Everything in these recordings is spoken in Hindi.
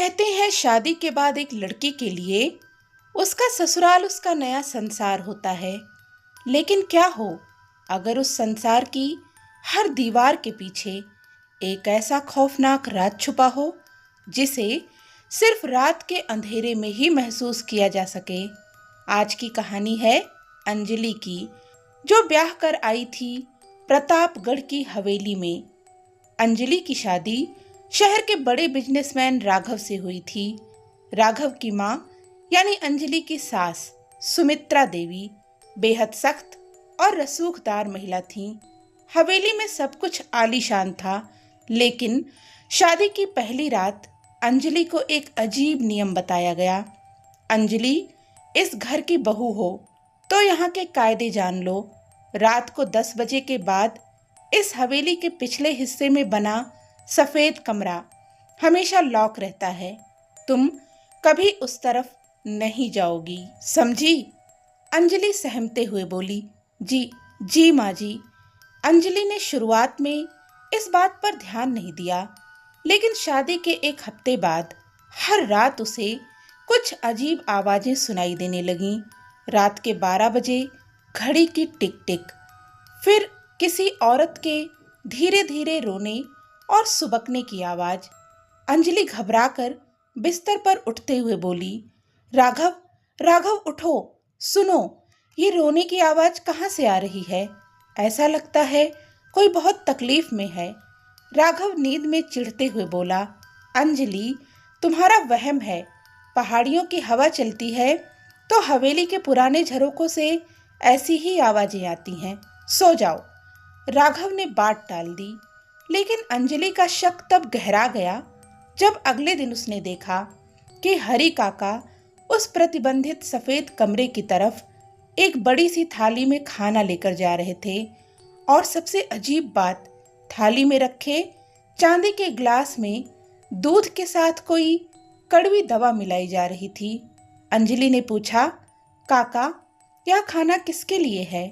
कहते हैं शादी के बाद एक लड़की के लिए उसका ससुराल उसका नया संसार होता है। लेकिन क्या हो अगर उस संसार की हर दीवार के पीछे एक ऐसा खौफनाक राज छुपा हो जिसे सिर्फ रात के अंधेरे में ही महसूस किया जा सके। आज की कहानी है अंजलि की, जो ब्याह कर आई थी प्रतापगढ़ की हवेली में। अंजलि की शादी शहर के बड़े बिजनेसमैन राघव से हुई थी। राघव की माँ यानी अंजलि की सास सुमित्रा देवी बेहद सख्त और रसूखदार महिला थीं। हवेली में सब कुछ आलीशान था, लेकिन शादी की पहली रात अंजलि को एक अजीब नियम बताया गया। अंजलि, इस घर की बहू हो तो यहाँ के कायदे जान लो। रात को 10 बजे के बाद इस हवेली के पिछले हिस्से में बना सफेद कमरा हमेशा लॉक रहता है। तुम कभी उस तरफ नहीं जाओगी, समझी? अंजलि सहमते हुए बोली, जी जी माँ जी। अंजलि ने शुरुआत में इस बात पर ध्यान नहीं दिया, लेकिन शादी के एक हफ्ते बाद हर रात उसे कुछ अजीब आवाजें सुनाई देने लगीं। रात के 12 बजे घड़ी की टिक टिक, फिर किसी औरत के धीरे धीरे रोने और सुबकने की आवाज। अंजलि घबराकर बिस्तर पर उठते हुए बोली, राघव राघव उठो, सुनो, ये रोने की आवाज कहाँ से आ रही है? ऐसा लगता है कोई बहुत तकलीफ में है। राघव नींद में चिढ़ते हुए बोला, अंजलि, तुम्हारा वहम है। पहाड़ियों की हवा चलती है तो हवेली के पुराने झरोकों से ऐसी ही आवाजें आती हैं। सो जाओ। राघव ने बात टाल दी, लेकिन अंजलि का शक तब गहरा गया जब अगले दिन उसने देखा कि हरी काका उस प्रतिबंधित सफेद कमरे की तरफ एक बड़ी सी थाली में खाना लेकर जा रहे थे। और सबसे अजीब बात, थाली में रखे चांदी के ग्लास में दूध के साथ कोई कड़वी दवा मिलाई जा रही थी। अंजलि ने पूछा, काका, यह खाना किसके लिए है?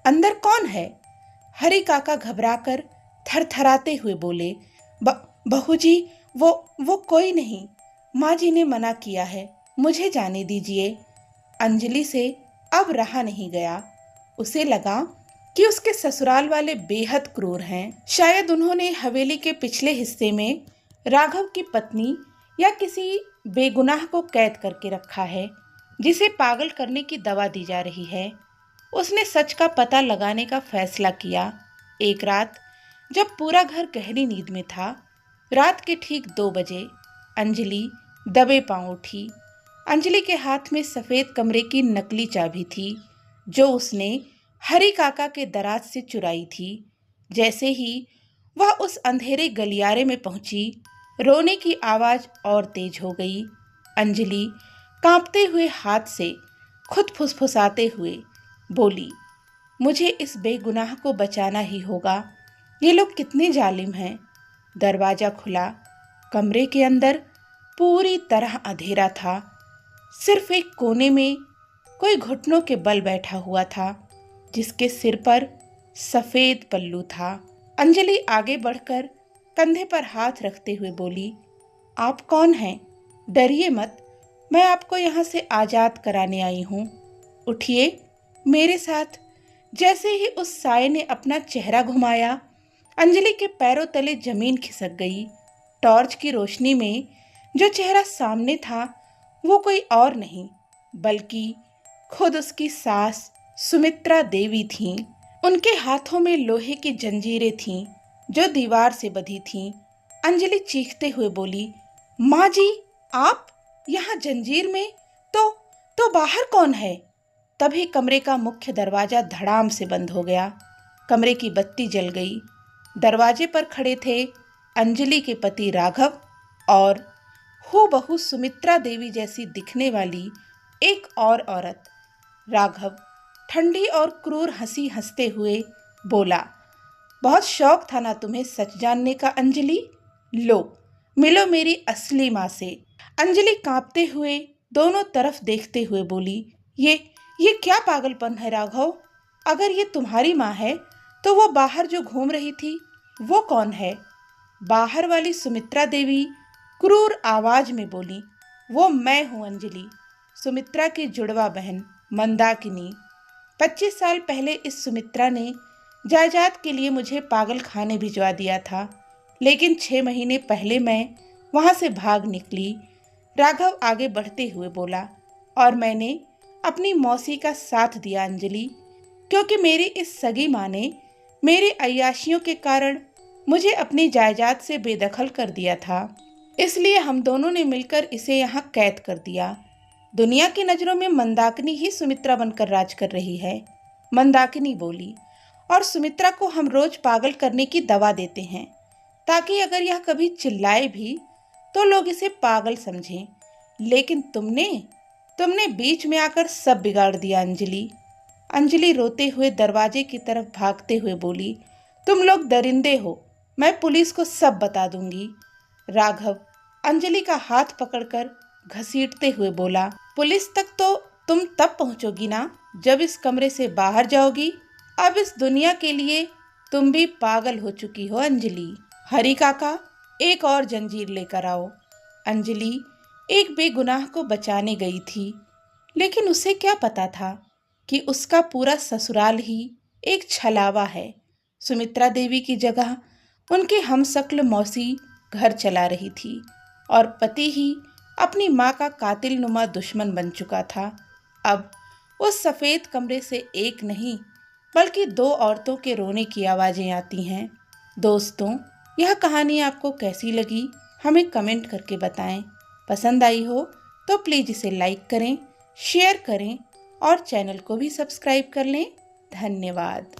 अंदर कौन है? हरी काका घबराकर थरथराते हुए बोले, बहू जी, वो कोई नहीं। माँ जी ने मना किया है, मुझे जाने दीजिए। अंजलि से अब रहा नहीं गया। उसे लगा कि उसके ससुराल वाले बेहद क्रूर हैं। शायद उन्होंने हवेली के पिछले हिस्से में राघव की पत्नी या किसी बेगुनाह को कैद करके रखा है, जिसे पागल करने की दवा दी जा रही है। उसने सच का पता लगाने का फैसला किया। एक रात जब पूरा घर गहरी नींद में था, रात के ठीक 2 बजे अंजलि दबे पांव उठी। अंजलि के हाथ में सफेद कमरे की नकली चाबी थी, जो उसने हरी काका के दराज से चुराई थी। जैसे ही वह उस अंधेरे गलियारे में पहुंची, रोने की आवाज और तेज हो गई। अंजलि कांपते हुए हाथ से खुद फुसफुसाते हुए बोली, मुझे इस बेगुनाह को बचाना ही होगा। ये लोग कितने जालिम हैं। दरवाजा खुला। कमरे के अंदर पूरी तरह अंधेरा था। सिर्फ एक कोने में कोई घुटनों के बल बैठा हुआ था, जिसके सिर पर सफेद पल्लू था। अंजलि आगे बढ़कर कंधे पर हाथ रखते हुए बोली, आप कौन हैं? डरिए मत, मैं आपको यहाँ से आजाद कराने आई हूँ। उठिए मेरे साथ। जैसे ही उस साये ने अपना चेहरा घुमाया, अंजलि के पैरों तले जमीन खिसक गई। टॉर्च की रोशनी में जो चेहरा सामने था वो कोई और नहीं बल्कि खुद उसकी सास सुमित्रा देवी थीं। उनके हाथों में लोहे की जंजीरें थीं जो दीवार से बंधी थीं। अंजलि चीखते हुए बोली, माँ जी, आप यहाँ जंजीर में? तो बाहर कौन है? तभी कमरे का मुख्य दरवाजा धड़ाम से बंद हो गया। कमरे की बत्ती जल गई। दरवाजे पर खड़े थे अंजलि के पति राघव और हूबहू सुमित्रा देवी जैसी दिखने वाली एक और औरत। राघव ठंडी और क्रूर हंसी हंसते हुए बोला, बहुत शौक था ना तुम्हें सच जानने का अंजलि? लो, मिलो मेरी असली माँ से। अंजलि कांपते हुए दोनों तरफ देखते हुए बोली, ये क्या पागलपन है राघव? अगर ये तुम्हारी माँ है तो वो बाहर जो घूम रही थी वो कौन है? बाहर वाली सुमित्रा देवी क्रूर आवाज में बोली। वो मैं हूँ अंजलि, सुमित्रा की जुड़वा बहन मंदाकिनी। 25 साल पहले इस सुमित्रा ने जायदाद के लिए मुझे पागल खाने भिजवा दिया था, लेकिन 6 महीने पहले मैं वहां से भाग निकली। राघव आगे बढ़ते हुए बोला। और मैंने अपनी मौसी का साथ दिया अंजलि, क्योंकि मेरी इस सगी माँ ने मेरी अय्याशियों के कारण मुझे अपनी जायदाद से बेदखल कर दिया था। इसलिए हम दोनों ने मिलकर इसे यहाँ कैद कर दिया। दुनिया की नज़रों में मंदाकिनी ही सुमित्रा बनकर राज कर रही है। मंदाकिनी बोली। और सुमित्रा को हम रोज पागल करने की दवा देते हैं, ताकि अगर यह कभी चिल्लाए भी तो लोग इसे पागल समझें। लेकिन तुमने बीच में आकर सब बिगाड़ दिया अंजलि। अंजलि रोते हुए दरवाजे की तरफ भागते हुए बोली। तुम लोग दरिंदे हो, मैं पुलिस को सब बता दूंगी। राघव अंजलि का हाथ पकड़कर घसीटते हुए बोला। पुलिस तक तो तुम तब पहुंचोगी ना, जब इस कमरे से बाहर जाओगी। अब इस दुनिया के लिए तुम भी पागल हो चुकी हो अंजलि। हरी काका, एक और जंजीर लेकर आओ। अंजलि एक बेगुनाह को बचाने गई थी, लेकिन उसे क्या पता था कि उसका पूरा ससुराल ही एक छलावा है। सुमित्रा देवी की जगह उनकी हमशक्ल मौसी घर चला रही थी, और पति ही अपनी माँ का कातिल नुमा दुश्मन बन चुका था। अब उस सफ़ेद कमरे से एक नहीं बल्कि 2 औरतों के रोने की आवाज़ें आती हैं। दोस्तों, यह कहानी आपको कैसी लगी हमें कमेंट करके बताएं। पसंद आई हो तो प्लीज़ इसे लाइक करें, शेयर करें और चैनल को भी सब्सक्राइब कर लें। धन्यवाद।